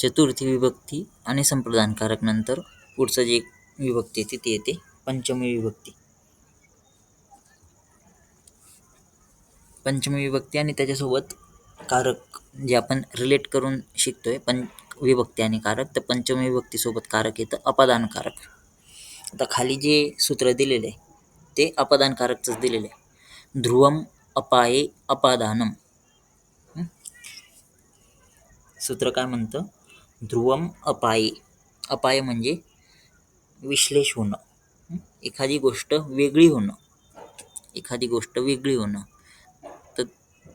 चतुर्थी विभक्ती आणि संप्रदानकारक नंतर पुढचं जे विभक्ती येते ती येते पंचमी विभक्ती. पंचमी विभक्ती आणि त्याच्यासोबत कारक जे आपण रिलेट करून शिकतोय विभक्ती आणि कारक, तर पंचमी विभक्तीसोबत कारक येतं अपादान कारक. आता खाली जे सूत्र दिलेलं आहे ते अपादान कारकचंच दिलेलं आहे. ध्रुवम अपाये अपादानम. सूत्र काय म्हणतं? ध्रुवम अपाये. अपाय म्हणजे विश्लेष होणं, एखादी गोष्ट वेगळी होणं. एखादी गोष्ट वेगळी होणं, तर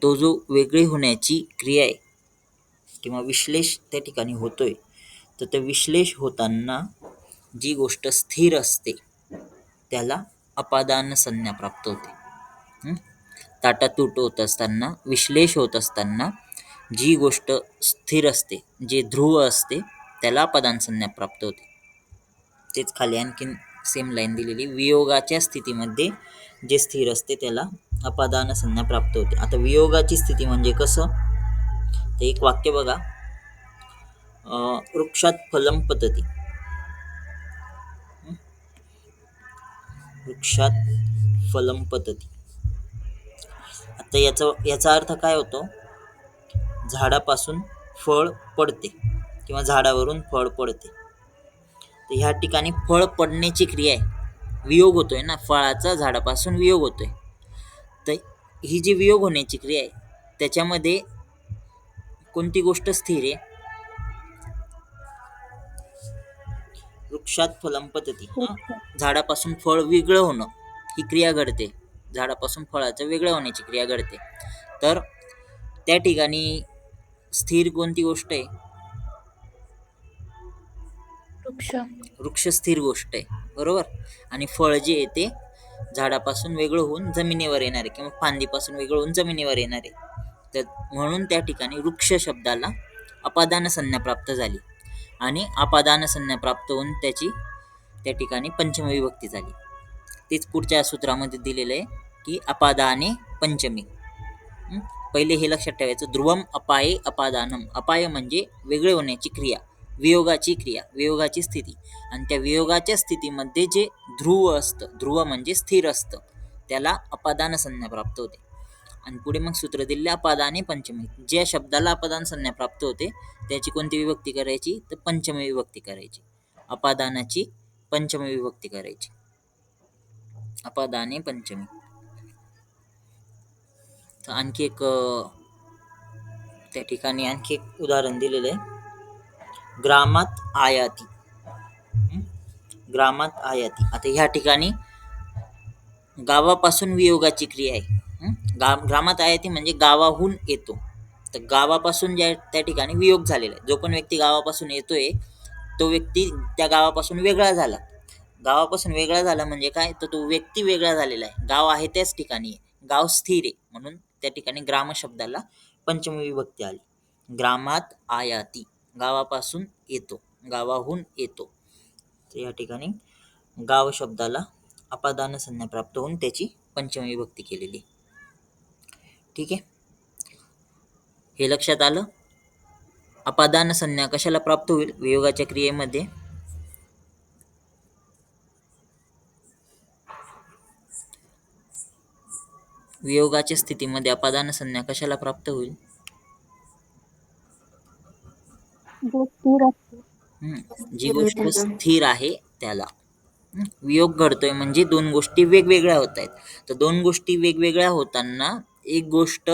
तो जो वेगळी होण्याची क्रिया आहे किंवा विश्लेष त्या ठिकाणी होतोय, तर ते विश्लेष होताना जी गोष्ट स्थिर असते त्याला अपादान संज्ञा प्राप्त होते. ताटातूट होत असताना, विश्लेष होत असताना जी गोष्ट स्थिर असते, जे ध्रुव असते, त्याला अपादान संज्ञा प्राप्त होते. तेच खाली आणखीन सेम लाईन दिलेली, वियोगाच्या स्थितीमध्ये जे स्थिर असते त्याला अपादान संज्ञा प्राप्त होते. आता वियोगाची स्थिती म्हणजे कसं? तर एक वाक्य बघा, वृक्षात फलम पतती. वृक्षात फलम पतती. आता याचा अर्थ काय होतो? झाडापासून फळ पडते किंवा झाडावरून फळ पडते. तर ह्या ठिकाणी फळ पडण्याची क्रिया आहे, वियोग होतोय ना, फळाचा झाडापासून वियोग होतोय. तर ही जी वियोग होण्याची क्रिया आहे त्याच्यामध्ये कोणती गोष्ट स्थिर आहे? वृक्षात फलम पतती, झाडापासून फळ वेगळं होणं ही क्रिया घडते. झाडापासून फळाचं वेगळं होण्याची क्रिया घडते. तर त्या ठिकाणी स्थिर कोणती गोष्ट आहे? वृक्ष स्थिर गोष्ट आहे, बरोबर. आणि फळ जे आहे ते झाडापासून वेगळं होऊन जमिनीवर येणार आहे किंवा फांदीपासून वेगळं होऊन जमिनीवर येणार आहे. तर म्हणून त्या ठिकाणी वृक्ष शब्दाला अपादान संज्ञा प्राप्त झाली आणि अपादान संज्ञा प्राप्त होऊन त्याची त्या ठिकाणी पंचमी विभक्ती झाली. तेच पुढच्या सूत्रामध्ये दिलेलं आहे की अपादाने पंचमी. पहिले हे लक्षात ठेवायचं, ध्रुवम अपाये अपादानम. अपाय म्हणजे वेगळे होण्याची क्रिया, वियोगाची क्रिया, वियोगाची स्थिती. आणि त्या वियोगाच्या स्थितीमध्ये जे ध्रुव असतं, ध्रुव म्हणजे स्थिर असतं, त्याला अपादान संज्ञा प्राप्त होते. आणि पुढे मग सूत्र दिले अपादाने पंचमी. ज्या शब्दाला अपादान संज्ञा प्राप्त होते त्याची कोणती विभक्ती करायची? तर पंचमी विभक्ती करायची. अपादानाची पंचमी विभक्ती करायची. अपादाने पंचमी. तर आणखी एक त्या ठिकाणी आणखी एक उदाहरण दिलेलं आहे, ग्रामात आयाती. ग्रामात आयाती. आता ह्या ठिकाणी गावापासून वियोगाची क्रिया आहे. ग्रामात आयाती म्हणजे गावाहून येतो. तर गावापासून त्या ठिकाणी वियोग झालेला आहे. जो पण व्यक्ती गावापासून येतोय तो व्यक्ती त्या गावापासून वेगळा झाला. गावापासून वेगळा झाला म्हणजे काय? तर तो व्यक्ती वेगळा झालेला आहे. गाव आहे त्याच ठिकाणी आहे, गाव स्थिर आहे, म्हणून त्या ठिकाणी ग्राम शब्दाला पंचमी विभक्ती आली. ग्रामात आयाती, गावापासून येतो, गावाहून येतो. तर या ठिकाणी गाव शब्दाला अपादान संज्ञा प्राप्त होऊन त्याची पंचमी विभक्ती केलेली. ठीक आहे, हे लक्षात आलं. अपादान संज्ञा कशाला प्राप्त होईल? वियोगाच्या क्रियेमध्ये. वियोगाच्या स्थितीमध्ये अपादान संज्ञा कशाला प्राप्त होईल? जी गोष्ट स्थिर आहे त्याला. वियोग घडतोय म्हणजे दोन गोष्टी वेगवेगळ्या होत आहेत. तर दोन गोष्टी वेगवेगळ्या होताना एक गोष्ट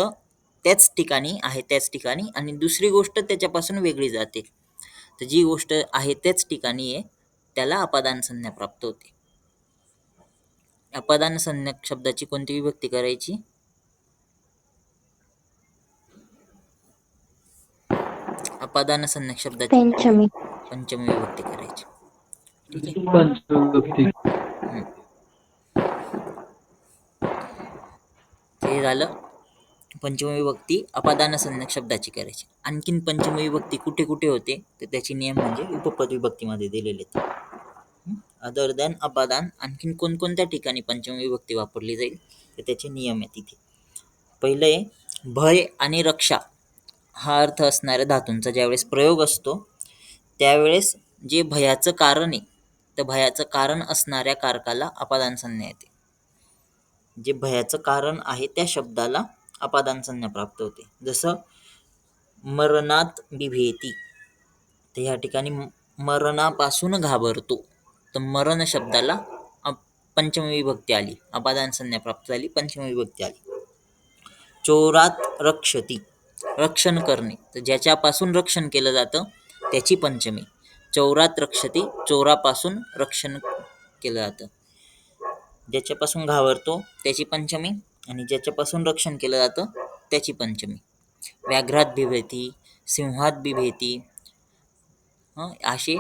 त्याच ठिकाणी आहे, त्याच ठिकाणी, आणि दुसरी गोष्ट त्याच्यापासून वेगळी जाते. तर जी गोष्ट आहे त्याच ठिकाणी आहे त्याला अपादान संज्ञा प्राप्त होते. अपादान संज्ञा शब्दाची कोणती विभक्ती करायची? अपादान संज्ञा शब्दाची पंचमी विभक्ती करायची. ठीक आहे, हे झालं पंचमी विभक्ती अपादान संज्ञा शब्दाची करायची. आणखीन पंचमी विभक्ती कुठे कुठे होते तर त्याचे नियम म्हणजे उपपद विभक्तीमध्ये दिलेले आहेत. अदर दॅन अपादान आणखीन कोणकोणत्या ठिकाणी पंचमी विभक्ती वापरली जाईल तर त्याचे नियम आहेत तिथे. पहिलं आहे भय आणि रक्षा हा अर्थ असणाऱ्या धातूंचा ज्यावेळेस प्रयोग असतो त्यावेळेस जे भयाचं कारण आहे, तर भयाचं कारण असणाऱ्या कारकाला अपादान संज्ञा येते. जे भयाचं कारण आहे त्या शब्दाला अपादान संज्ञा प्राप्त होते. जसं मरणात बिभेती, तर ह्या ठिकाणी मरणापासून घाबरतो, तर मरण शब्दाला पंचमी विभक्ती आली, अपादान संज्ञा प्राप्त झाली, पंचमी विभक्ती आली. चोरात रक्षती, रक्षण करणे, तर ज्याच्यापासून रक्षण केलं जातं त्याची पंचमी. चोरात रक्षती, चोरापासून रक्षण केलं जातं. ज्याच्यापासून घाबरतो त्याची पंचमी, आणि ज्याच्यापासून रक्षण केलं जातं त्याची पंचमी. व्याघ्रात बिभेती, सिंहात बिभेती, असे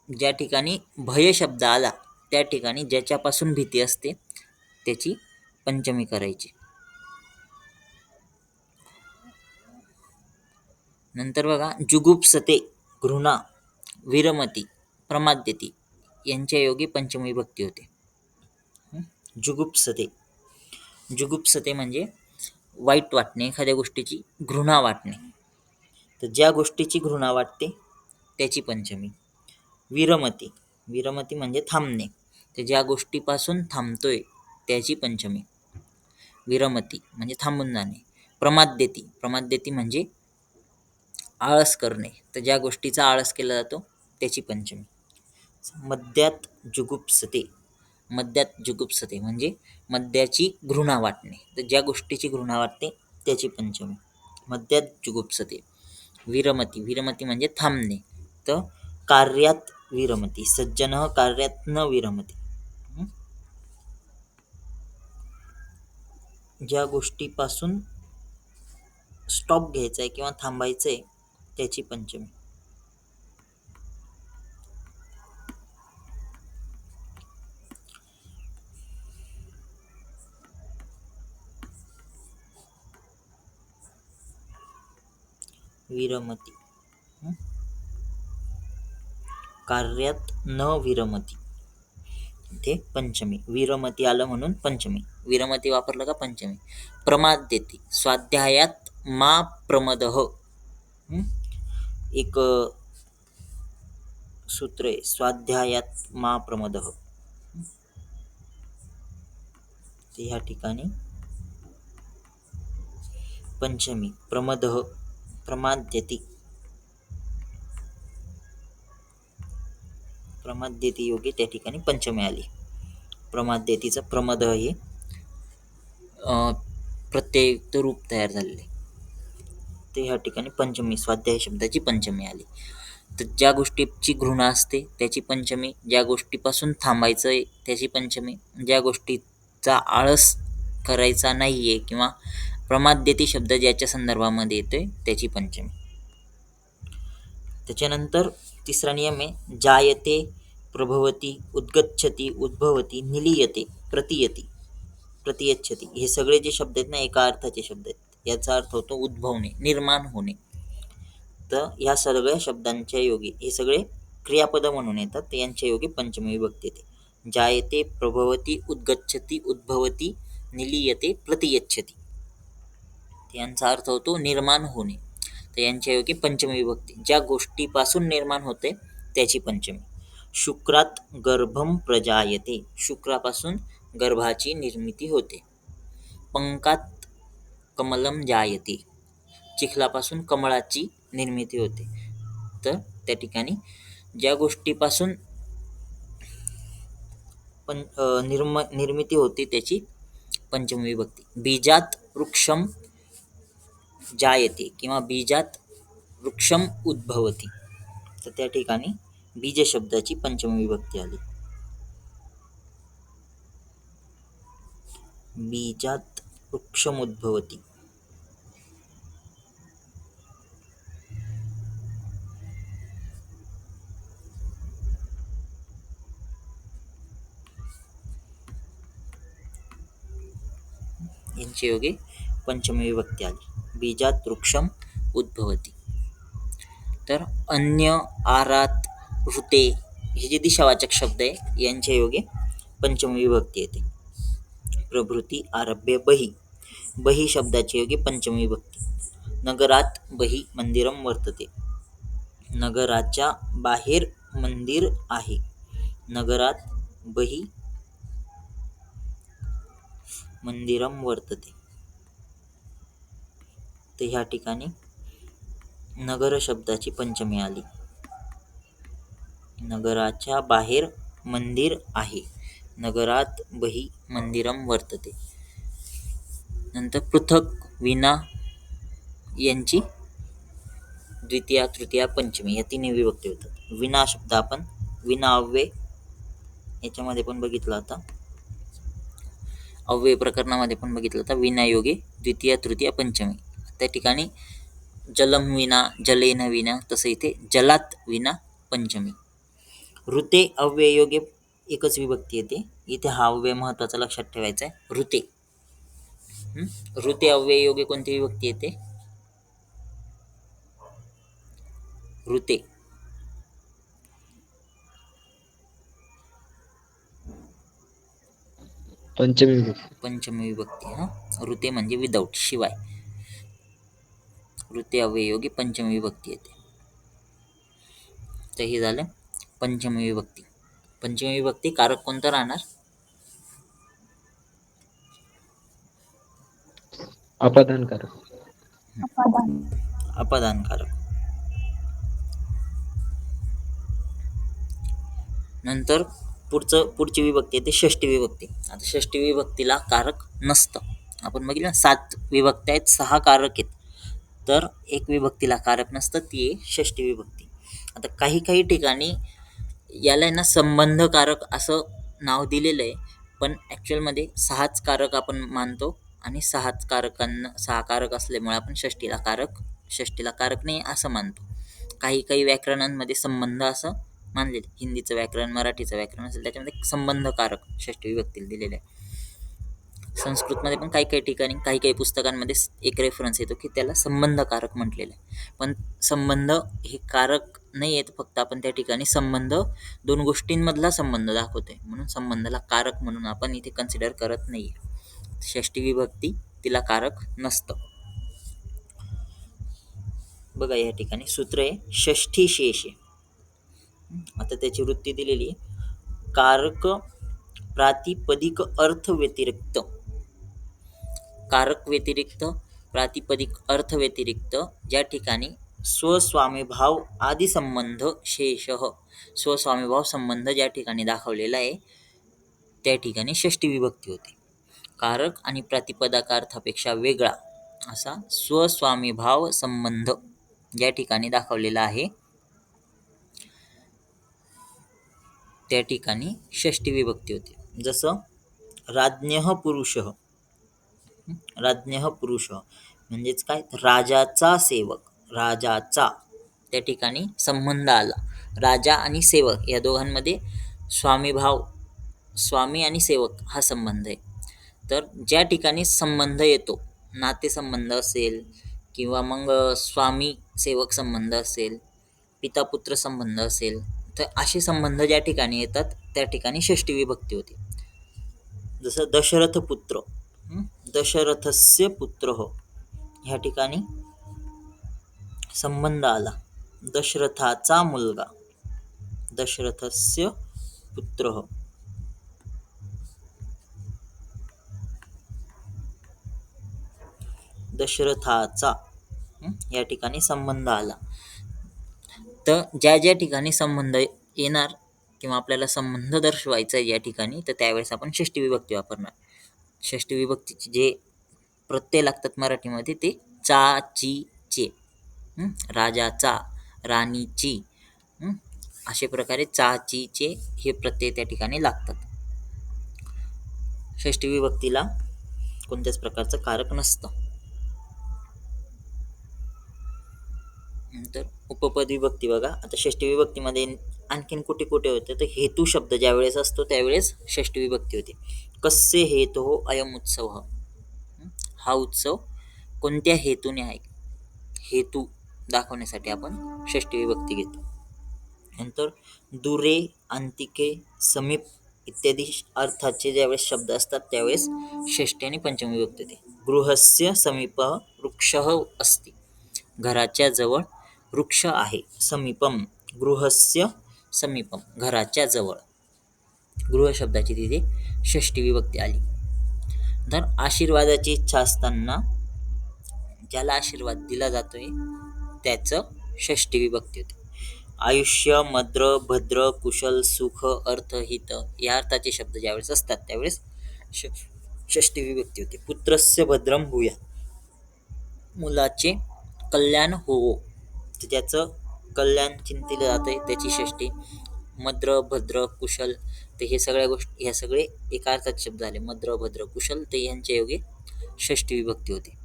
ज्या ठिकाणी भय शब्द आला त्या ठिकाणी ज्याच्यापासून भीती असते त्याची पंचमी करायची. नंतर बघा, जुगुप्सते, घृणा, विरमती, प्रमाद्यती यांच्या योगी पंचमी विभक्ती होते. जुगुप्सते, जुगुप्सते म्हणजे वाईट वाटणे, एखाद्या गोष्टीची घृणा वाटणे, तर ज्या गोष्टीची घृणा वाटते त्याची पंचमी. विरमती, विरमती म्हणजे थांबणे, तर ज्या गोष्टीपासून थांबतोय त्याची पंचमी. विरमती म्हणजे थांबून जाणे. प्रमाद्यती, प्रमाद्यती म्हणजे आळस करणे, तर ज्या गोष्टीचा आळस केला जातो त्याची पंचमी. मद्यात जुगुप्सते, मद्यात जुगुप्सते म्हणजे मद्याची घृणा वाटणे, तर ज्या गोष्टीची घृणा वाटते त्याची पंचमी. मद्यात जुगुप्सते. विरमती, विरमती म्हणजे थांबणे, तर कार्यात विरमती, सज्जनः कार्यात न विरमती, ज्या गोष्टीपासून स्टॉप घ्यायचा आहे किंवा थांबायचं आहे त्याची पंचमी. विरमती, कार्यात न विरमती, ते पंचमी. विरमती आलं म्हणून पंचमी, विरमती वापरलं का पंचमी. प्रमाद्यती, स्वाध्यायात मा प्रमदः, एक सूत्र आहे, स्वाध्यायात मा प्रमदः, ते ह्या ठिकाणी पंचमी. प्रमदः, प्रमाद्यती, प्रमाद्यती योगी त्या ठिकाणी पंचमी आली. प्रमाद्यतीचं प्रमद हे प्रत्ययुक्त रूप तयार झालेले, ते ह्या ठिकाणी पंचमी, स्वाध्याय शब्दाची पंचमी आली. तर ज्या गोष्टीची घृणा असते त्याची पंचमी, ज्या गोष्टीपासून थांबायचं आहे त्याची पंचमी, ज्या गोष्टीचा आळस करायचा नाही आहे किंवा प्रमाद्यती शब्द ज्याच्या संदर्भामध्ये येतोय त्याची पंचमी. त्याच्यानंतर तिसरा नियम आहे, जायते, प्रभवती, उद्गच्छती, उद्भवती, निलीयते, प्रतियती, प्रतियच्छती, हे सगळे जे शब्द आहेत ना एका अर्थाचे शब्द आहेत. याचा अर्थ होतो उद्भवणे, निर्माण होणे. तर या सगळ्या शब्दांच्या योगी, हे सगळे क्रियापद म्हणून येतात, तर यांच्या योगी पंचमी विभक्ती येते. जायते, प्रभवती, उद्गच्छती, उद्भवती, निलीयते, प्रतियच्छती, यांचा अर्थ होतो निर्माण होणे, तर यांच्या योगी पंचमी विभक्ती. ज्या गोष्टीपासून निर्माण होते त्याची पंचमी. शुक्रात गर्भम प्रजायते, शुक्रापासून गर्भाची निर्मिती होते. पंकात कमलम जायते, चिखलापासून कमळाची निर्मिती होते. तर त्या ठिकाणी ज्या गोष्टीपासून निर्मिती होते त्याची पंचमी विभक्ती. बीजात वृक्षम जायते किंवा बीजात वृक्षम उद्भवती, तर त्या ठिकाणी बीज शब्दाची पंचमी विभक्ती आली. बीजात वृक्षम उद्भवती. यांच्या योगे पंचमी विभक्ती आली. बीजात वृक्षम उद्भवती. तर अन्य, आरात, ऋते हे जे दिशावाचक शब्द आहे यांच्या योगे पंचमी विभक्ती येते. प्रभृती, आरभ्य, बही, बही शब्दाच्या योगे पंचमी विभक्ती. नगरात बही मंदिरम वर्तते, नगराच्या बाहेर मंदिर आहे. नगरात बही मंदिरम वर्तते. तर ह्या ठिकाणी नगर शब्दाची पंचमी आली. नगराच्या बाहेर मंदिर आहे. नगरात बही मंदिरम वर्तते. नंतर पृथक, विना यांची द्वितीया, तृतीया, पंचमी या तिन्ही विभक्ती होतात. विना शब्द आपण विना अव्यय याच्यामध्ये पण बघितला होता. अव्यय प्रकरणामध्ये पण बघितलं होता. विनायोगे द्वितीया, तृतीया, पंचमी. त्या ठिकाणी जलम विना, जलेन विना, तसं इथे जलात विना पंचमी. ऋते अव्यययोगे एकच विभक्ती येते. इथे हा अव्यय महत्वाचा लक्षात ठेवायचा आहे. ऋते. ऋते अव्यययोगे कोणती विभक्ती येते? ऋते. पंचमी विभक्ती. ऋते म्हणजे विदाऊट, शिवाय. ऋते अव्यययोगी पंचमी विभक्ती येते. तर हे झालं पंचमी विभक्ती. पंचमी विभक्ती कारक कोणता राहणार? अपादानकारक. अपादानकारक. नंतर पुढची विभक्ती येते षष्टी विभक्ती. आता षष्टी विभक्तीला कारक नसतं. आपण बघितलं 7 विभक्ती आहेत, 6 कारक आहेत. तर एक विभक्तीला कारक नसतं, ती आहे षष्टी विभक्ती. आता काही ठिकाणी याला आहे ना संबंधकारक असं नाव दिलेलं आहे, पण ॲक्च्युअलमध्ये 6च कारक आपण मानतो आणि 6 कारक असल्यामुळे आपण षष्टीला कारक नाही असं मानतो. काही व्याकरणांमध्ये संबंध असं मानलेलं. हिंदीचं व्याकरण, मराठीचं व्याकरण असेल त्याच्यामध्ये संबंधकारक षष्टी विभक्तीला दिलेलं आहे. संस्कृतमध्ये पण काही ठिकाणी काही पुस्तकांमध्ये एक रेफरन्स येतो की त्याला संबंधकारक म्हटलेलं आहे. पण संबंध हे कारक नाही आहेत, फक्त आपण त्या ठिकाणी संबंध 2 गोष्टींमधला संबंध दाखवतोय म्हणून संबंधाला कारक म्हणून आपण इथे कन्सिडर करत नाहीये. षष्टी विभक्ती तिला कारक नसतं. बघा या ठिकाणी सूत्र आहे षष्ठी शेषे. आता त्याची वृत्ती दिलेली आहे. कारक प्रातिपदिक अर्थ व्यतिरिक्त, कारक व्यतिरिक्त, प्रातिपदिक अर्थ व्यतिरिक्त ज्या ठिकाणी स्वस्वामीभाव आदी संबंध शेषः, स्वस्वामीभाव संबंध ज्या ठिकाणी दाखवलेला आहे त्या ठिकाणी षष्टी विभक्ती होते. कारक आणि प्रातिपदिकार्थापेक्षा वेगळा असा स्वस्वामीभाव संबंध ज्या ठिकाणी दाखवलेला आहे त्या ठिकाणी षष्टी विभक्ती होते. जसं राज्ञः पुरुषः. राज्ञः पुरुषः म्हणजेच काय? राजाचा सेवक. राजाचा त्या ठिकाणी संबंध आला. राजा आणि सेवक या दोघांमध्ये स्वामीभाव, स्वामी आणि सेवक हा संबंध आहे. तर ज्या ठिकाणी संबंध येतो, नातेसंबंध असेल किंवा मग स्वामी सेवक संबंध असेल, पिता पुत्र संबंध असेल, तर असे संबंध ज्या ठिकाणी येतात त्या ठिकाणी षष्टी विभक्ती होते. जसं दशरथ पुत्र, दशरथस्य पुत्रः, ह्या ठिकाणी संबंध आला. दशरथाचा मुलगा, दशरथस्य पुत्रः. दशरथाचा या ठिकाणी संबंध आला. तर ज्या ठिकाणी संबंध येणार किंवा आपल्याला संबंध दर्शवायचा आहे या ठिकाणी, तर त्यावेळेस आपण षष्टी विभक्ती वापरणार. षष्टी विभक्तीचे जे प्रत्यय लागतात मराठीमध्ये ते चा, ची, चे. राजाचा, राणीची, अशा प्रकारे चा, ची, चे हे प्रत्यय त्या ठिकाणी लागतात. षष्टी विभक्तीला कोणत्याच प्रकारचं कारक नसतं. नंतर उपपद विभक्ती बघा. आता षष्टी विभक्तीमध्ये आणखीन कुठे होते तर हेतू शब्द ज्या वेळेस असतो त्यावेळेस षष्टी विभक्ती होते. कस्य हेतोः अयम उत्सवः. हा उत्सव कोणत्या हेतूने आहे, हेतू दाखवण्यासाठी आपण षष्टी विभक्ती घेतो. नंतर दुरे, अंतिके, समीप इत्यादी अर्थाचे ज्यावेळेस शब्द असतात त्यावेळेस षष्टी आणि पंचमी विभक्ती होते. गृहस्य समीपः वृक्षः अस्ति. घराच्या जवळ वृक्ष आहे. समीपम, गृहस्य समीपम, घराच्या जवळ. गृह शब्दाची तिथे षष्टी विभक्ती आली. तर आशीर्वादाची इच्छा असताना ज्याला आशीर्वाद दिला जातोय त्याचं षष्टी विभक्ती होते. आयुष्य, मद्र, भद्र, कुशल, सुख, अर्थ, हित या अर्थाचे शब्द ज्यावेळेस असतात त्यावेळेस षष्टी विभक्ती होते. पुत्रस्य भद्रम भूया, मुलाचे कल्याण होवो, तर त्याचं कल्याण चिंतिलं जातंय त्याची षष्टी. मद्र, भद्र, कुशल, तर हे सगळ्या गोष्टी, ह्या सगळे एका अर्थाचे शब्द झाले. मद्र, भद्र, कुशल, तर यांच्या योगे षष्टी विभक्ती होते.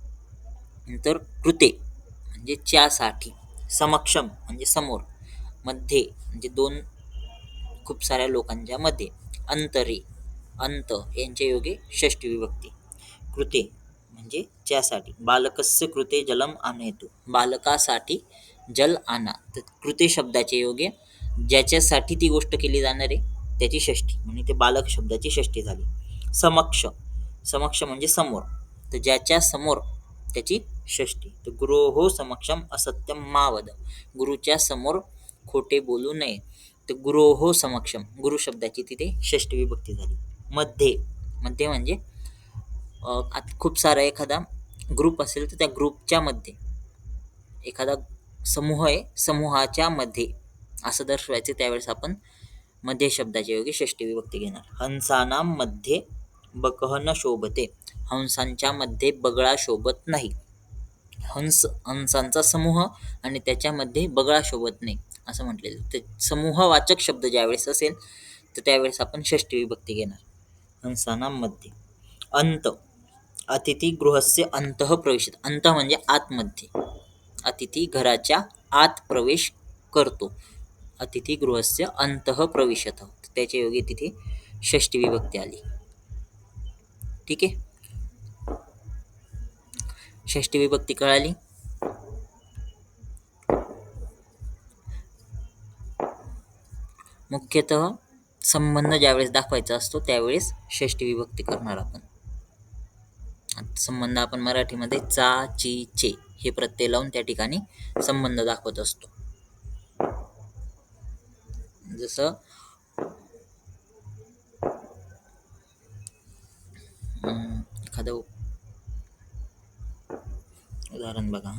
नंतर कृते म्हणजे च्यासाठी, समक्षम म्हणजे समोर, मध्ये म्हणजे दोन खूप साऱ्या लोकांच्या मध्ये, अंतरे अंत यांच्या योगे षष्टी विभक्ती. कृते म्हणजे च्यासाठी. बालकस्य कृते जलम आनयतु, बालकासाठी जल आणा, तर कृते शब्दाच्या योगे ज्याच्यासाठी ती गोष्ट केली जाणार आहे त्याची षष्टी, म्हणजे ते बालक शब्दाची षष्टी झाली. समक्ष, समक्ष म्हणजे समोर, तर ज्याच्या समोर त्याची षष्टी. तर गुरोहो समक्षम असत्यम मा वद, गुरुच्या समोर खोटे बोलू नये, तर गुरोहो समक्षम, गुरु शब्दाची तिथे षष्टी विभक्ती झाली. मध्ये, मध्ये म्हणजे आता खूप सारा एखादा ग्रुप असेल तर त्या ग्रुपच्या मध्ये, एखादा समूह आहे समूहाच्या मध्ये असं दर्शवायचं, त्यावेळेस आपण मध्ये शब्दाच्या योगी षष्टी विभक्ती घेणार. हंसाना मध्ये बकह न शोभते, हंसांच्या मध्ये बगळा शोभत नाही. हंसांचा समूह आणि त्याच्यामध्ये बगळा शोभत नाही असं म्हटलेलं. तर समूहवाचक शब्द ज्यावेळेस असेल तर त्यावेळेस आपण षष्टी विभक्ती घेणार. हंसाना मध्ये. अंत, अतिथी गृहस्य अंतः प्रवेशित, अंत म्हणजे आतमध्ये, अतिथी घराच्या आत प्रवेश करतो. अतिथी गृहस्य अंतः प्रविशत, त्याच्या योगी तिथे षष्टी विभक्ती आली. ठीक आहे, षष्टी विभक्ती कळाली. मुख्यतः संबंध ज्यावेळेस दाखवायचा असतो त्यावेळेस षष्टी विभक्ती करणार आपण. संबंध आपण मराठीमध्ये चा, ची, चे हे प्रत्यय लावून त्या ठिकाणी संबंध दाखवत असतो. जसं एखादं उदाहरण बघा.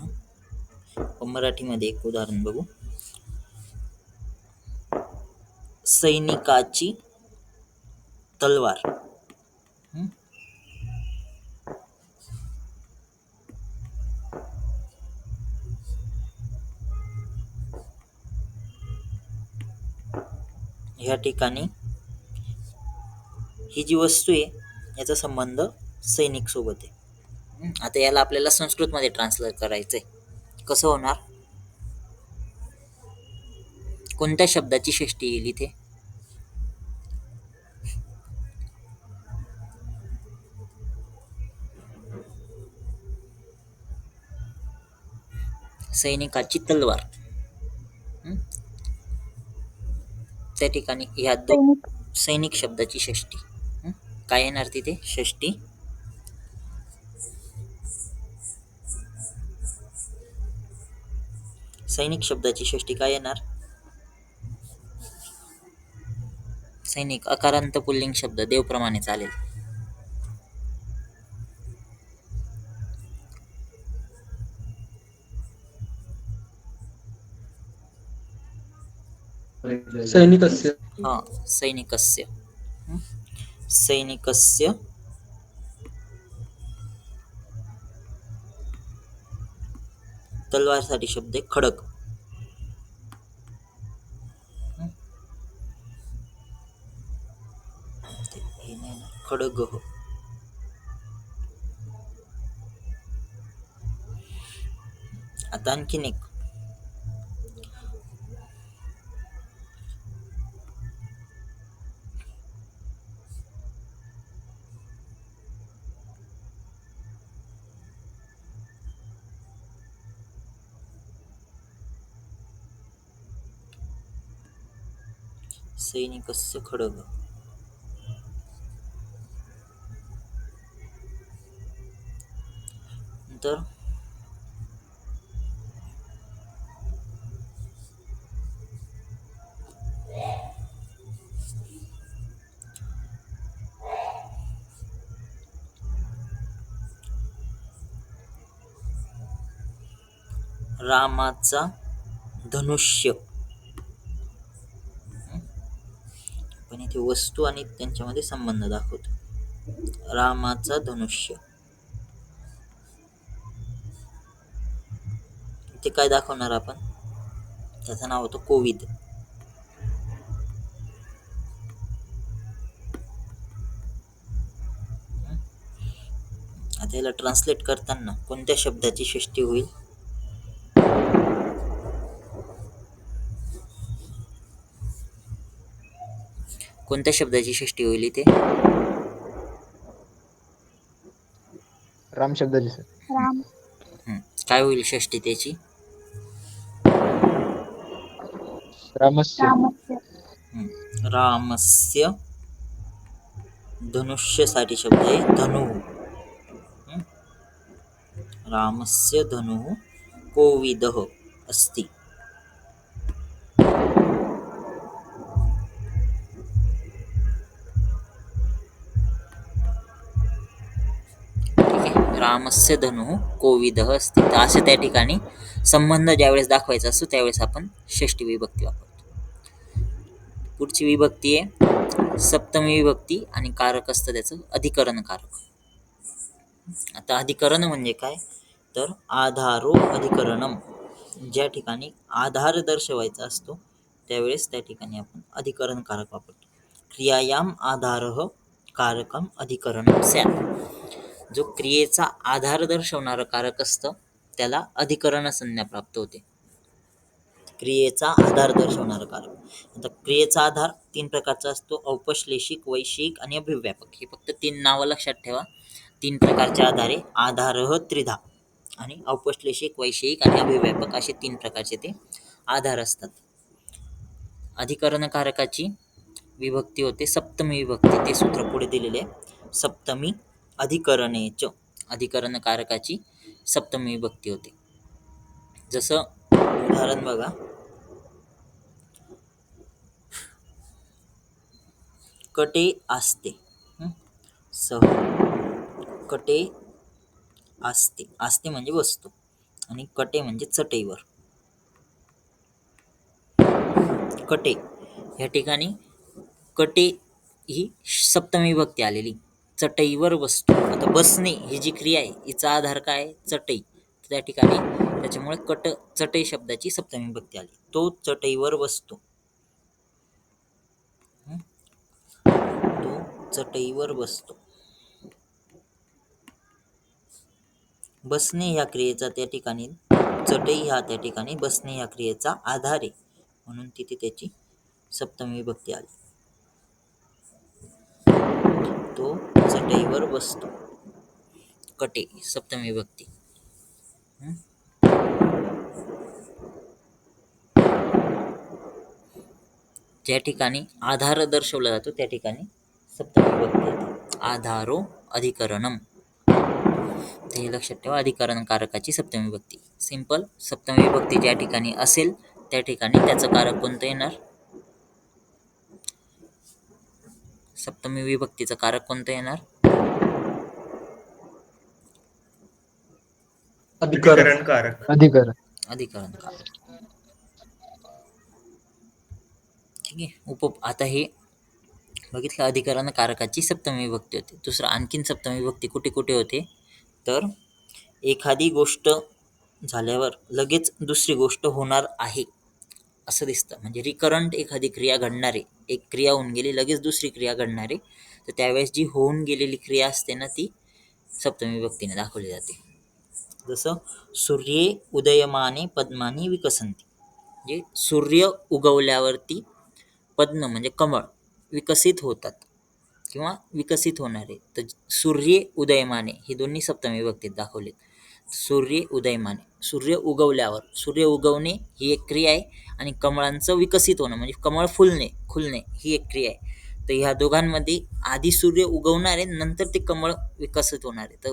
मराठीमध्ये एक उदाहरण बघू. सैनिकाची तलवार. ह्या ठिकाणी ही जी वस्तू आहे याचा संबंध सैनिक सोबत आहे. आता याला आपल्याला संस्कृत मध्ये ट्रान्सलेट करायचंय. कसं होणार? कोणत्या शब्दाची षष्टी येईल इथे? सैनिकाची तलवार. त्या ठिकाणी ह्या दोन सैनिक शब्दाची षष्टी काय येणार तिथे? षष्टी सैनिक शब्दाची षष्टी काय येणार? सैनिक अकारांत पुल्लिंग शब्द, देवप्रमाणे चालेल. सैनिकस्य. हा, सैनिकस्य. सैनिकस्य तलवारसाठी शब्द आहे खडग. खडग. आता आणखीन एक सैनिकस्य खडग. नंतर रामाचा धनुष्य. पण इथे वस्तू आणि त्यांच्यामध्ये संबंध दाखवतो. रामाचा धनुष्य. इथे काय दाखवणार आपण? त्याचं नाव होतं कोविद. आता याला ट्रान्सलेट करताना कोणत्या शब्दाची षष्टी होईल? कोणत्या शब्दाची षष्टी होईल इथे? राम शब्दाची सर. राम. काय होईल षष्टी त्याची? रामस्य. रामस्य. रामस्य. धनुष्यसाठी शब्द आहे धनु. रामस्य धनुः कोविदः अस्ति. रामस्य धनुः कोविदः अस्ति. तर असे त्या ठिकाणी संबंध ज्यावेळेस दाखवायचा असतो त्यावेळेस आपण षष्टी विभक्ती वापरतो. पुढची विभक्ती आहे सप्तमी विभक्ती आणि कारक असतं त्याचं अधिकरण कारक. आता अधिकरण म्हणजे काय? तर आधारो अधिकरणम. ज्या ठिकाणी आधार दर्शवायचा असतो त्यावेळेस त्या ठिकाणी आपण अधिकरण कारक वापरतो. क्रियायाम आधारः कारकम अधिकरणम स्यात्. जो क्रियेचा आधार दर्शवणारं कारक असतं त्याला अधिकरण संज्ञा प्राप्त होते. क्रियेचा आधार दर्शवणारं कारक. आता क्रियेचा आधार 3 प्रकारचा असतो: औपश्लेषिक, वैशेषिक आणि अभिव्यापक. हे फक्त 3 नावं लक्षात ठेवा. 3 प्रकारचे आधार आधारः त्रिधा आणि औपश्लेषिक, वैशेषिक आणि अभिव्यापक असे 3 प्रकारचे ते आधार असतात. अधिकरण कारकाची विभक्ती होते सप्तमी विभक्ती. ते सूत्र पुढे दिलेले आहे. सप्तमी अधिकरणेच. अधिकरण कारकाची सप्तमी विभक्ती होते. जसं उदाहरण बघा. कटे आस्ते. सह कटे आस्ते. आस्ते म्हणजे वस्तू आणि कटे म्हणजे चटईवर. कटे या ठिकाणी कटे ही सप्तमी विभक्ती आलेली. चटईवर वस्तू. आता बसणे ही जी क्रिया आहे हिचा आधार काय आहे? चटई. त्या ठिकाणी त्याच्यामुळे चटई शब्दाची सप्तमी विभक्ती आली. तो चटईवर बसतो. तो चटईवर बसतो. बसणे ह्या क्रियेचा त्या ठिकाणी चटई ह्या त्या ठिकाणी बसणे ह्या क्रियेचा आधार आहे म्हणून तिथे त्याची सप्तमी विभक्ती आली. तो चटईवर बसतो. कटे सप्तमी विभक्ती. ज्या ठिकाणी आधार दर्शवला जातो त्या ठिकाणी सप्तमी विभक्ती येते. आधारो अधिकरणम. ते लक्षात ठेवा. अधिकरण कारकाची सप्तमी विभक्ती. सिंपल. सप्तमी विभक्ती ज्या ठिकाणी असेल त्या ठिकाणी त्याचं कारक कोणतं येणार? सप्तमी विभक्तीचं कारक कोणतं येणार? अधिकरण कारक. अधिकरण कारक. ठीक आहे. आता हे बघितलं अधिकरण कारकाची सप्तमी विभक्ती होते. दुसरं आणखीन सप्तमी विभक्ती कुठे कुठे होते? तर एखादी गोष्ट झाल्यावर लगेच दुसरी गोष्ट होणार आहे असं दिसतं. म्हणजे रिकरंट एखादी क्रिया घडणार आहे. एक क्रिया होऊन गेली लगेच दुसरी क्रिया घडणार आहे. तर त्यावेळेस जी होऊन गेलेली क्रिया असते ना ती सप्तमी विभक्तीने दाखवली जाते. जसं सूर्ये उदयमाने पद्मानी विकसंती. म्हणजे सूर्य उगवल्यावरती पद्म म्हणजे कमळ विकसित होतात किंवा विकसित होणारे. तर सूर्ये उदयमाने हे दोन्ही सप्तमी विभक्तीत दाखवलेत. सूर्य उदयमाने. सूर्य उगवल्यावर. सूर्य उगवणे ही एक क्रिया आहे आणि कमळांचं विकसित होणं म्हणजे कमळ खुलणे ही एक क्रिया आहे. तर ह्या दोघांमध्ये आधी सूर्य उगवणार आहे नंतर ते कमळ विकसित होणार आहे. तर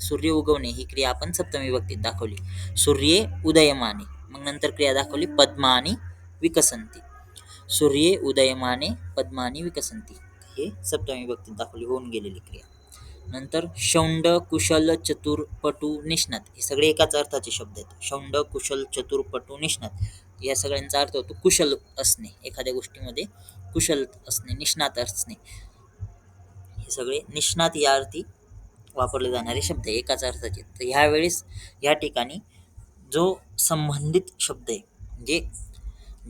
सूर्य उगवणे ही क्रिया आपण सप्तमी विभक्तीत दाखवली. सूर्ये उदयमाने. मग नंतर क्रिया दाखवली पद्मानी विकसंती. सूर्ये उदयमाने पद्मानी विकसंती. हे सप्तमी विभक्तीत दाखवली होऊन गेलेली क्रिया. नंतर शौंड, कुशल, चतुर, पटू, निष्णात हे सगळे एकाच अर्थाचे शब्द आहेत. शौंड, कुशल, चतुर, पटू, निष्णात या सगळ्यांचा अर्थ होतो कुशल असणे, एखाद्या गोष्टीमध्ये कुशल असणे, निष्णात असणे. हे सगळे निष्णात या अर्थी वापरले जाणारे शब्द आहे, एकाच अर्थाचे. तर ह्यावेळेस या ठिकाणी जो संबंधित शब्द आहे, म्हणजे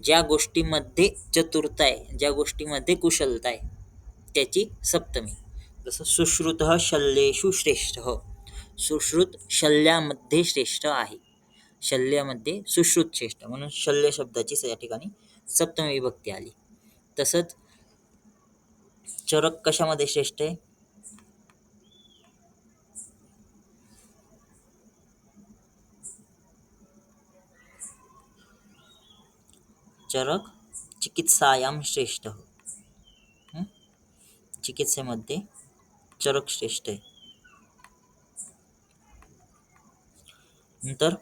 ज्या गोष्टीमध्ये चतुरता आहे, ज्या गोष्टीमध्ये कुशलता आहे, त्याची सप्तमी. जसं सुश्रुत शल्येषु श्रेष्ठ. सुश्रुत शल्यामध्ये श्रेष्ठ आहे, शल्यामध्ये सुश्रुत श्रेष्ठ, म्हणून शल्य शब्दाची या ठिकाणी सप्तमी विभक्ती आली. तसंच चरक कशामध्ये श्रेष्ठ आहे? चरक चिकित्सायाम श्रेष्ठ. चिकित्सेमध्ये चरक श्रेष्ठ आहे. नंतर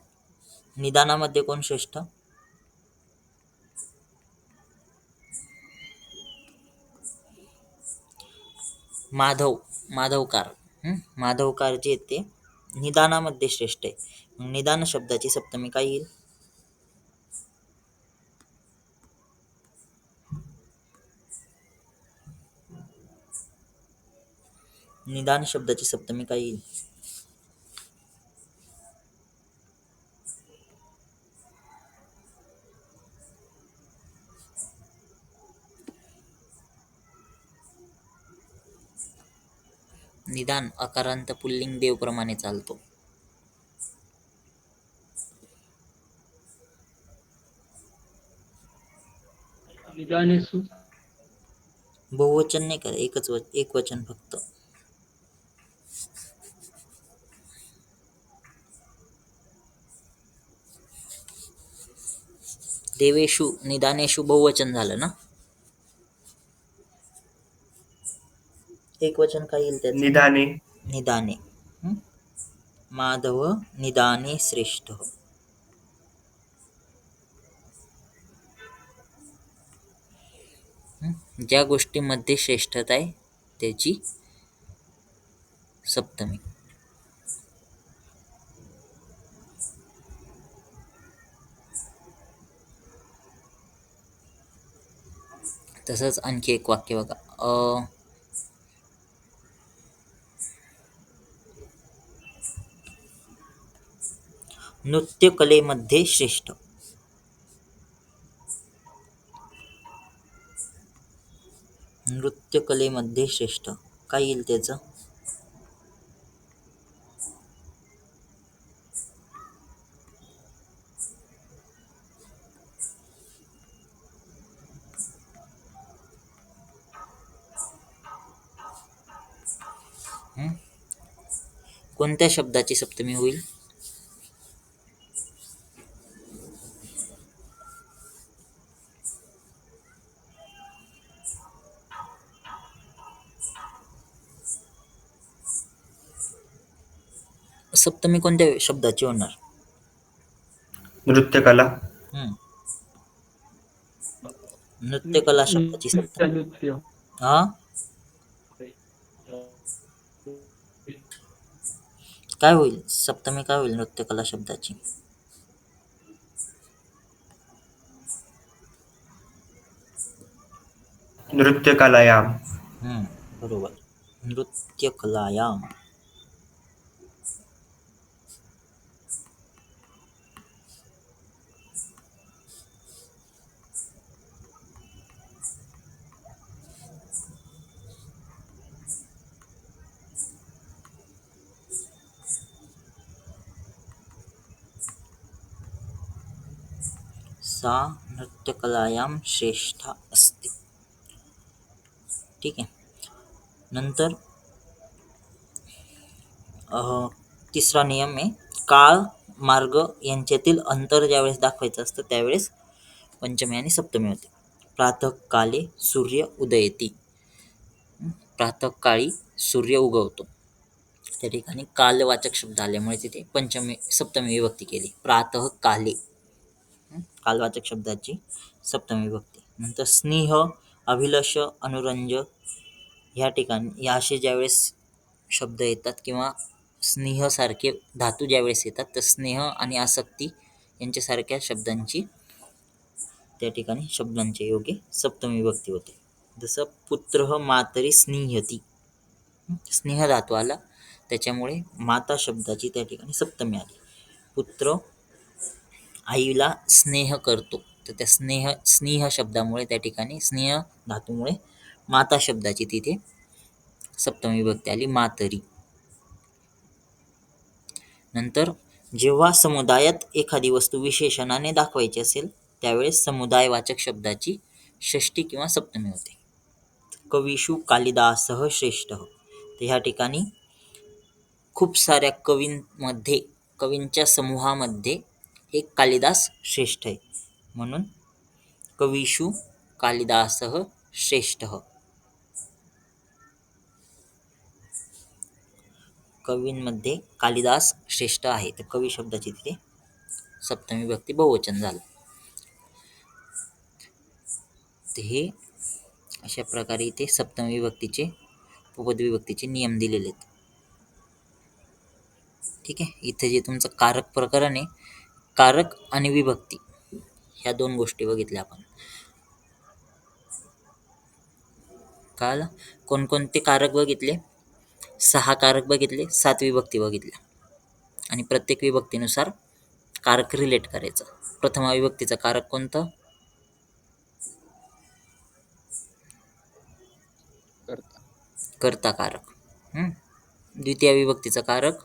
निदानामध्ये कोण श्रेष्ठ? माधवकार. माधवकार जे ते निदानामध्ये श्रेष्ठ आहे. मग निदान शब्दाची सप्तमी काय येईल? निदान शब्दाची सप्तमी काय येईल? निदान अकारांत पुल्लिंग देवप्रमाणे चालतो. निदानेषु बहुवचन नाही कर, एक वचन फक्त. देवेषु निदानेषु बहुवचन झालं ना. एक वचन काय येईल त्याचं? निदाने. निदाने. माधव निदाने श्रेष्ठ. ज्या गोष्टीमध्ये श्रेष्ठता आहे त्याची सप्तमी. तसंच आणखी एक वाक्य बघा. नृत्यकलेमध्ये श्रेष्ठ. नृत्यकलेमध्ये श्रेष्ठ काय येईल त्याचं? कोणत्या शब्दाची सप्तमी होईल? सप्तमी कोणत्या शब्दाची होणार? नृत्यकला. नृत्यकला शब्दाची सप्तमी. हा काय होईल सप्तमी? काय होईल नृत्यकला शब्दाची? नृत्यकलायाम. बरोबर, नृत्यकलायाम. सा नृत्यकलायाम श्रेष्ठा अस्ति. ठीक आहे. नंतर तिसरा नियम आहे, काळ मार्ग यांच्यातील अंतर ज्यावेळेस दाखवायचं असतं त्यावेळेस पंचमी आणि सप्तमी होते. प्रातःकाले सूर्य उदयती. प्रातःकाळी सूर्य उगवतो. त्या ठिकाणी कालवाचक शब्द आल्यामुळे तिथे सप्तमी विभक्ती केली. प्रातःकाले कालवाचक शब्दाची सप्तमी विभक्ती. नंतर स्नेह, अभिलाष, अनुरंज ह्या ठिकाणी या असे ज्यावेळेस शब्द येतात किंवा स्नेहसारखे धातू ज्यावेळेस येतात तर स्नेह आणि आसक्ती यांच्यासारख्या शब्दांची त्या ठिकाणी शब्दांच्या योगे सप्तमी विभक्ती होते. जसं पुत्र मातरी स्निह्यती, स्नेह धातू आला त्याच्यामुळे माता शब्दाची त्या ठिकाणी सप्तमी आली. पुत्र आईला स्नेह करतो तर त्या स्नेह शब्दामुळे त्या ठिकाणी स्नेह धातूमुळे माता शब्दाची तिथे सप्तमी विभक्ती आली, मातरी. नंतर जेव्हा समुदायात एखादी वस्तू विशेषणाने दाखवायची असेल त्यावेळेस समुदायवाचक शब्दाची षष्टी किंवा सप्तमी होते. कविषु कालिदासः श्रेष्ठः, तर ह्या ठिकाणी खूप साऱ्या कवींच्या समूहामध्ये एक कालिदास श्रेष्ठ आहे म्हणून कविषु कालिदासः श्रेष्ठः. कवींमध्ये कालिदास श्रेष्ठ आहे तर कवी शब्दाची तिथे सप्तमी विभक्ती बहुवचन झालं. तर हे अशा प्रकारे इथे सप्तमी विभक्तीचे उपद्विभक्तीचे नियम दिलेले आहेत. ठीक आहे. इथे जे तुमचं कारक प्रकरण आहे, कारक आणि विभक्ती ह्या दोन गोष्टी बघितल्या आपण. कळालं? कोणकोणते कारक बघितले? 6 कारक बघितले, 7 विभक्ती बघितल्या आणि प्रत्येक विभक्तीनुसार कारक रिलेट करायचं. प्रथमा विभक्तीचं कारक कोणतं? कर्ता कारक. द्वितीय विभक्तीचं कारक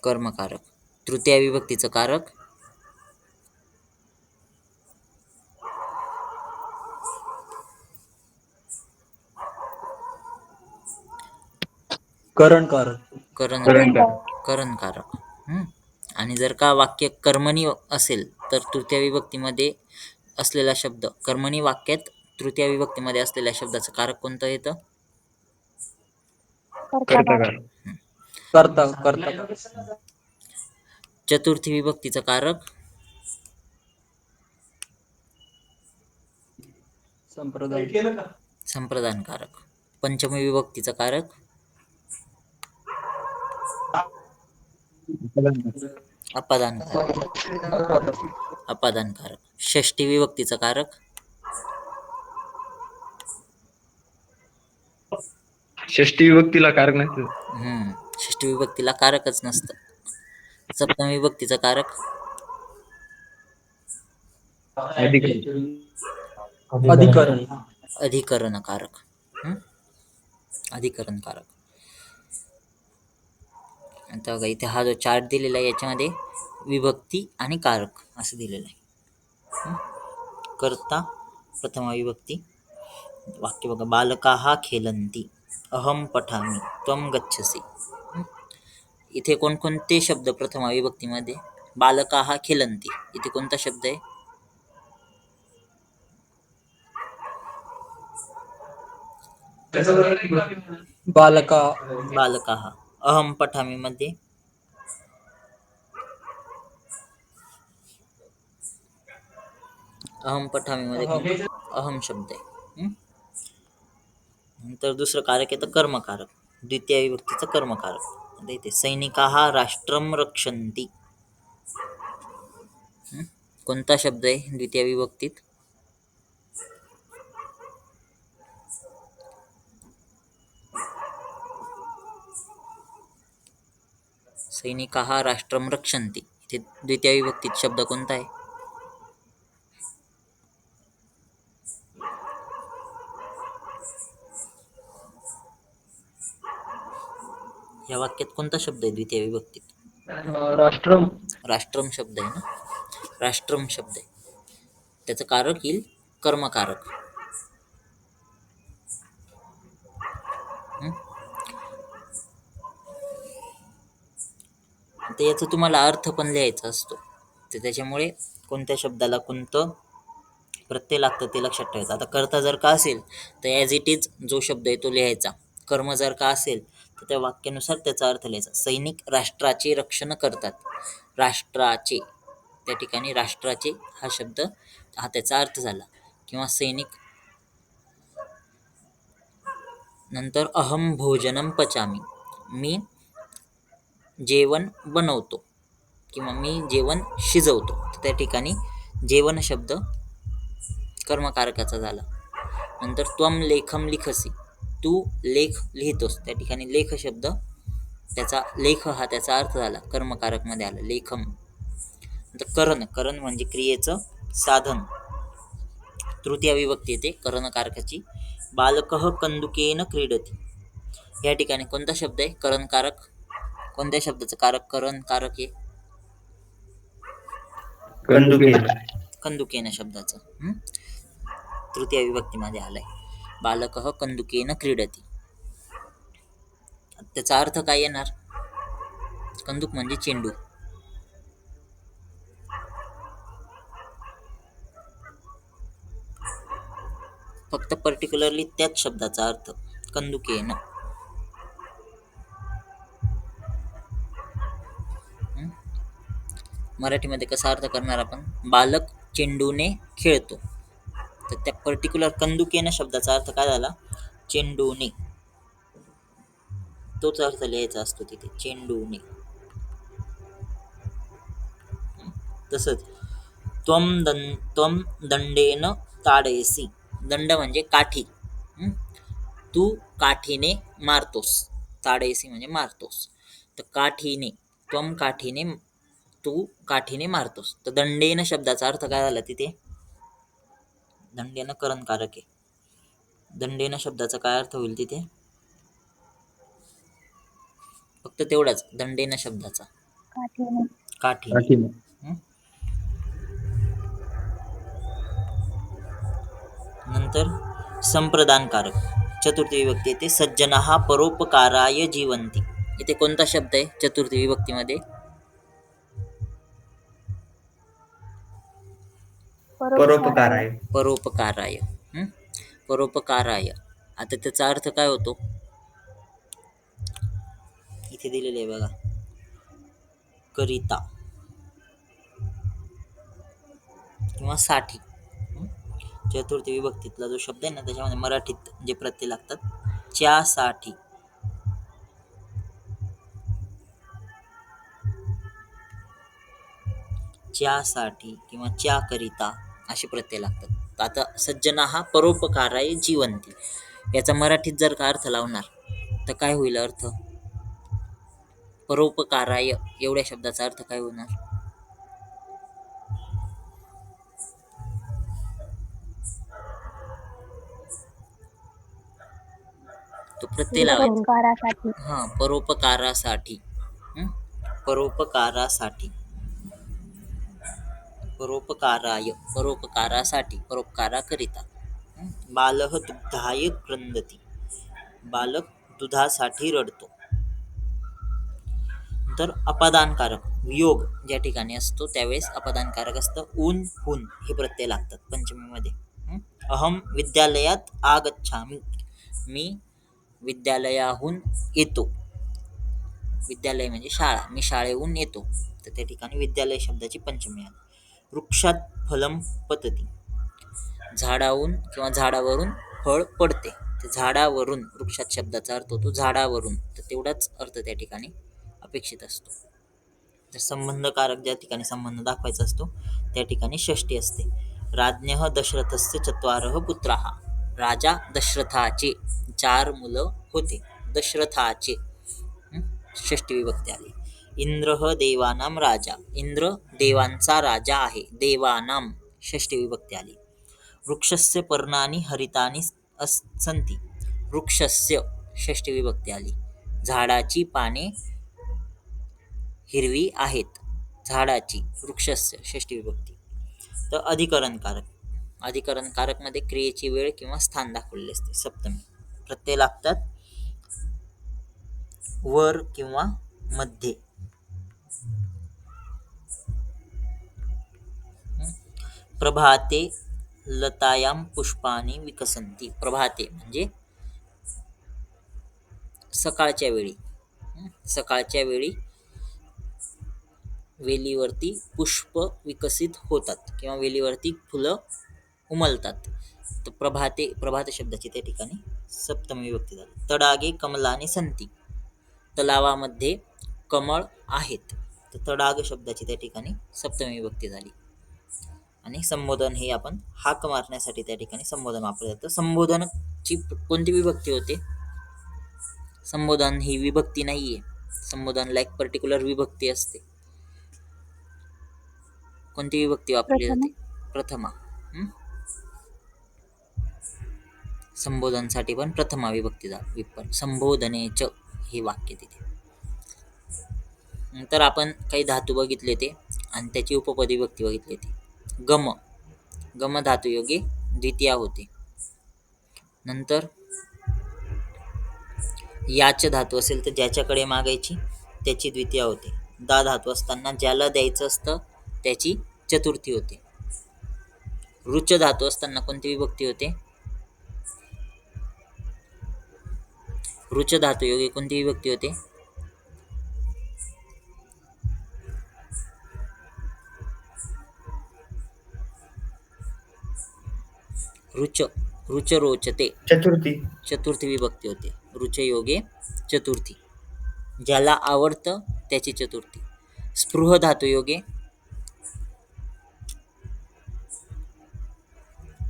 कर्मकारक. तृतीय विभक्तीचं कारक करणकारक. आणि जर का वाक्य कर्मणी असेल तर तृतीय विभक्तीमध्ये असलेला शब्द, कर्मणी वाक्यात तृतीय विभक्तीमध्ये असलेल्या शब्दाचं कारक कोणतं येतं? चतुर्थी विभक्तीचं कारक संप्रदान कारक. पंचमी विभक्तीचं कारक अपादान कारक. षष्ठी विभक्तीचं कारक षष्टी विभक्तीला कारक नसतं. षष्ठी विभक्तीला कारकच नसतं. सप्तमी विभक्तीचं कारक अधिकरण कारक. अधिकरण कारक. आता बघा इथे हा जो चार्ट दिलेला आहे याच्यामध्ये विभक्ती आणि कारक असं दिलेलं आहे. कर्ता प्रथमा विभक्ती. वाक्य बघा, बालकाः खेलन्ति, अहम पठामि, त्वं गच्छसि. इथे कोणकोणते शब्द प्रथमा विभक्तीमध्ये? बालकाः खेलन्ति, इथे कोणता शब्द आहे? बालकाः. अहम पठामि मध्ये अहम शब्द आहे. नंतर दुसरं कारक येतं कर्मकारक, द्वितीय विभक्तीचं कर्मकारक. आता इथे सैनिकाः राष्ट्रं रक्षन्ति, कोणता शब्द आहे द्वितीय विभक्तीत? सैनिकाः राष्ट्रं रक्षन्ति, इथे द्वितीय विभक्तीत शब्द कोणता आहे? या वाक्यात कोणता शब्द आहे द्वितीय विभक्तीत? राष्ट्रम शब्द आहे ना. राष्ट्रम शब्द आहे, त्याचं कारक येईल कर्मकारक. तर याचा तुम्हाला अर्थ पण लिहायचा असतो, तर त्याच्यामुळे कोणत्या शब्दाला कोणतं प्रत्यय लागतं ते लक्षात ठेवायचं. आता कर्ता जर का असेल तर ॲज इट इज जो शब्द आहे तो लिहायचा. कर्म जर का असेल तर त्या वाक्यानुसार त्याचा अर्थ लिहायचा. सैनिक राष्ट्राचे रक्षण करतात. राष्ट्राचे, त्या ठिकाणी राष्ट्राचे हा शब्द हा त्याचा अर्थ झाला. किंवा सैनिक नंतर अहम भोजनम पचामी, मी जेवण बनवतो किंवा मी जेवण शिजवतो. तर त्या ठिकाणी जेवण शब्द कर्मकारकाचा झाला. नंतर त्वम लेखम लिखसी, तू लेख लिहितोस. त्या ठिकाणी लेख शब्द त्याचा लेख हा त्याचा अर्थ झाला, कर्मकारक मध्ये आला लेखम. नंतर करण, करण म्हणजे क्रियेचं साधन, तृतीय विभक्ती येते करणकारकाची. बालकः कंदुकेन क्रीडती, या ठिकाणी कोणता शब्द आहे करणकारक, कोणत्या शब्दाचं कारक करणकारक आहे कंदुके. कंदुकेन शब्दाचं. तृतीय विभक्तीमध्ये आलंय. बालकः कंदुकेन क्रीडती, त्याचा अर्थ काय येणार, कंदुक म्हणजे चेंडू. फक्त पर्टिक्युलरली त्याच शब्दाचा अर्थ कंदुकेन. मराठीमध्ये कसा अर्थ करणार आपण, बालक चेंडूने खेळतो. तर त्या पर्टिक्युलर कंदुकेन शब्दाचा अर्थ काय झाला, चेंडूने. तोच अर्थ लिहायचा असतो तिथे, चेंडूने. तसंच त्वम दंडेन ताडयसी, दंड म्हणजे काठी. तू काठीने मारतोस, ताडयसी म्हणजे मारतोस. तर काठीने, त्वम काठीने, तू काठीने मारतोस. तर दंडेन शब्दाचा अर्थ काय झाला तिथे, दंडेन करणकारक आहे. दंडेन शब्दाचा काय अर्थ होईल तिथे, फक्त तेवढाच दंडेन शब्दाचा काठीने. नंतर संप्रदानकारक, चतुर्थी विभक्ती येते सज्जनः परोपकाराय जीवन्ति. इथे कोणता शब्द आहे चतुर्थी विभक्तीमध्ये, परोपकाराय. परोपकाराय. परोपकाराय, आता त्याचा अर्थ काय होतो, इथे दिलेले आहे बघा, करिता किंवा साठी. चतुर्थी विभक्तीतला जो शब्द आहे ना, त्याच्यामध्ये मराठीत जे प्रत्यय लागतात, च्यासाठी, च्यासाठी किंवा च्याकरिता असे प्रत्यय लागतात. तर आता सज्जना हा परोपकाराय जीवंती, याचा मराठीत जर का अर्थ लावणार तर काय होईल अर्थ, परोपकाराय एवढ्या शब्दाचा अर्थ काय होणार, तो प्रत्यय लावायचा. हा, परोपकारासाठी. परोपकारासाठी, परोपकाराय, परोपकारासाठी, परोपकाराकरिता. बालः दुग्धाय क्रंदती, बालक दुधासाठी रडतो. तर अपादानकारक, वियोग ज्या ठिकाणी असतो त्यावेळेस अपादानकारक असतं, ऊन हुन हे प्रत्यय लागतात पंचमीमध्ये. अहम विद्यालयात आगच्छामि, मी विद्यालयाहून येतो. विद्यालय म्हणजे शाळा, मी शाळेहून येतो. तर त्या ठिकाणी विद्यालय शब्दाची पंचमी आहे. वृक्षात फलम पतती, झाडावरून किंवा झाडावरून फळ पडते. तर झाडावरून, वृक्षात शब्दाचा अर्थ होतो झाडावरून, तर तेवढाच अर्थ त्या ठिकाणी अपेक्षित असतो. तर संबंधकारक ज्या ठिकाणी संबंध दाखवायचा असतो त्या ठिकाणी षष्ठी असते. राज्ञः दशरथस्य चत्वारः पुत्राः, राजा दशरथाचे 4 मुलं होते. दशरथाचे षष्ठी विभक्ती आली. इंद्रः देवानां राजा, इंद्र देवांचा राजा आहे. देवानां षष्ठी विभक्ती आली. वृक्षस्य पर्णानि हरितानि सन्ति, वृक्षस्य षष्ठी विभक्ती आली. झाडाची पाने हिरवी आहेत, झाडाची, वृक्षस्य षष्ठी विभक्ती. तर अधिकरणकारक, अधिकरणकारक मध्ये क्रियेची वेळ किंवा स्थान दाखवलेले असते. सप्तमी, प्रत्यय लागतात वर किंवा मध्ये. प्रभाते लतायां पुष्पानि विकसन्ति, प्रभाते म्हणजे सकाळच्या वेळी, सकाळच्या वेळी वेलीवरती पुष्प विकसित होतात किंवा वेलीवरती फुलं उमलतात. तर प्रभाते, प्रभात शब्दाची त्या ठिकाणी सप्तमी विभक्ती झाली. तडागे, कमला आणि संती. तलावामध्ये कमळ आहेत. तर तडाग शब्दाची त्या ठिकाणी सप्तमी विभक्ती झाली. आणि संबोधन हे आपण हाक मारण्यासाठी त्या ठिकाणी संबोधन वापरलं जातं. संबोधनची कोणती विभक्ती होते? संबोधन ही विभक्ती नाहीये. संबोधनला एक पर्टिक्युलर विभक्ती असते. कोणती विभक्ती वापरली जाते? प्रथमा. संबोधनसाठी पण प्रथमा विभक्ती झाली. संबोधनेच हे वाक्य तिथे. नंतर आपण काही धातू बघितले ते आणि त्याची उपपदी विभक्ती बघितली ती. गम. गम धातुयोगी द्वितीया होते. नंतर याच धातू असेल तर ज्याच्याकडे मागायची त्याची द्वितीया होते. दा धातू असताना ज्याला द्यायचं असतं त्याची चतुर्थी होते. रुच धातू असताना कोणती विभक्ती होते? रुच धातुयोगी कोणती विभक्ती होते? रुच. रुच रोचते. चतुर्थी. चतुर्थी विभक्ती होते. रुचयोगे चतुर्थी. ज्याला आवडतं त्याची चतुर्थी. स्पृह धातुयोगे.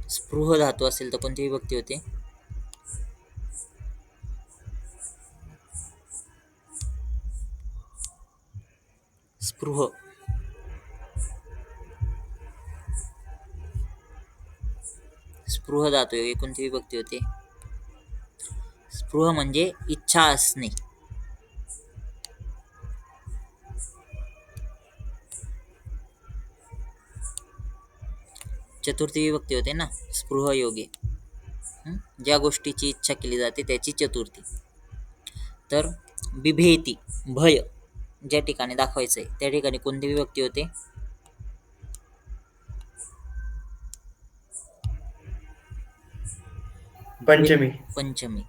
स्पृह धातू असेल तर कोणती विभक्ती होते? स्पृह. स्पृह धातुयोगी कोणती विभक्ती होते? स्पृह म्हणजे इच्छा असणे. चतुर्थी विभक्ती होते ना स्पृह योगे. ज्या गोष्टीची इच्छा केली जाते त्याची चतुर्थी. तर बिभेती, भय ज्या ठिकाणी दाखवायचंय त्या ठिकाणी कोणती विभक्ती होते? पंचमी. पंचमी.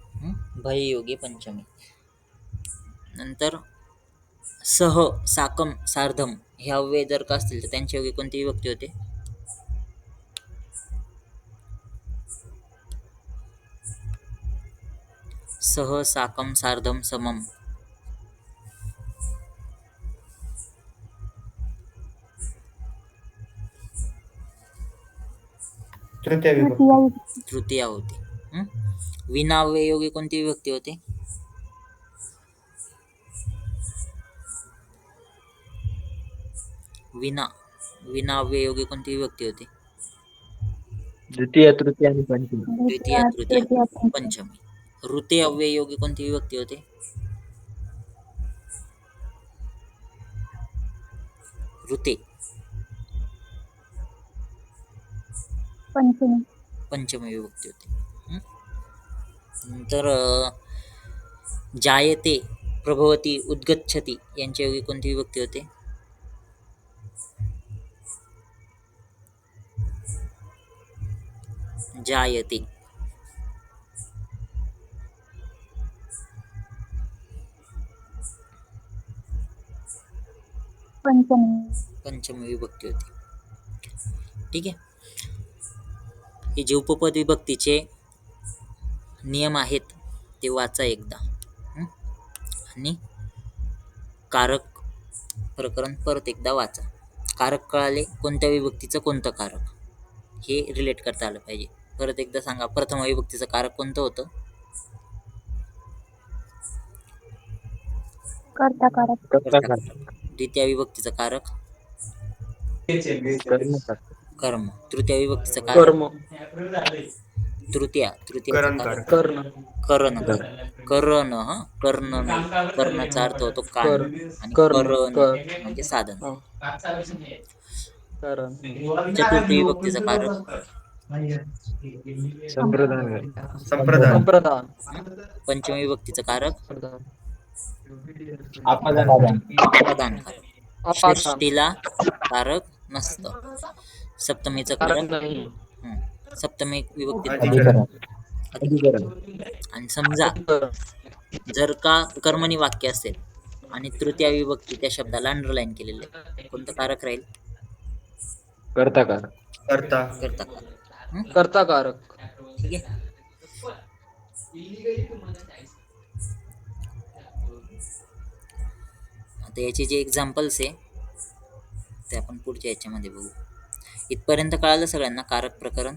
भय योगे पंचमी. नंतर सह, साकम, सार्धम ह्या अव्यय जर का असतील तर त्यांच्या योगी कोणती विभक्ती होते? सह, साकम, सार्धम, समम. तृतीय विभक्ती. तृतीया होती. विना अव्यय योगी कोणती विभक्ती होते? विना. विना अव्यय योगी कोणती विभक्ती होते? द्वितीय, तृतीय आणि पंचमी. द्वितीय, तृतीय, पंचमी. ऋते अव्यय योगी कोणती विभक्ती होते? ऋते. पंचमी विभक्ती होते. नंतर जायते, प्रभवती, उद्गच्छति यांच्या योगी कोणती विभक्ती होते? जायते. पंचमी विभक्ती होती. ठीक आहे. हे जे उपपद विभक्तीचे नियम आहेत ते वाचा एकदा. आणि कारक प्रकरण परत एकदा वाचा. कारक कळाले कोणत्या विभक्तीचं कोणतं कारक हे रिलेट करता आलं पाहिजे. परत एकदा सांगा. प्रथम विभक्तीचं कारक कोणतं होतं? कर्ता कारक. द्वितीय विभक्तीचं कारक कर्म. तृतीय विभक्तीचं कारक कर्म. तृतीय करण कारक कर्ण. करण. करण. कर्ण नाही. कर्णाचा अर्थ होतो कान आणि कर्ण. करण म्हणजे साधन. कर्ण. चतुर्थी विभक्तीचं कारक संप्रदान. संप्रदान. पंचमी विभक्तीचं कारक अपादान. अपादान कारक. षष्टीला कारक नसतं. सप्तमीचं कारक सप्तमी विभक्ती. अधिकरण. आणि समजा जर का कर्मणी वाक्य असेल आणि तृतीय विभक्ती त्या शब्दाला अंडरलाईन केलेलं आहे, कोणतं कारक राहील? कर्ता कारक. कर्ता. कर्ता कारक. कर्ता कारक. ठीक आहे. आता याचे जे एक्झाम्पल्स आहे ते आपण पुढच्या याच्यामध्ये बघू. इथपर्यंत कळालं सगळ्यांना कारक प्रकरण?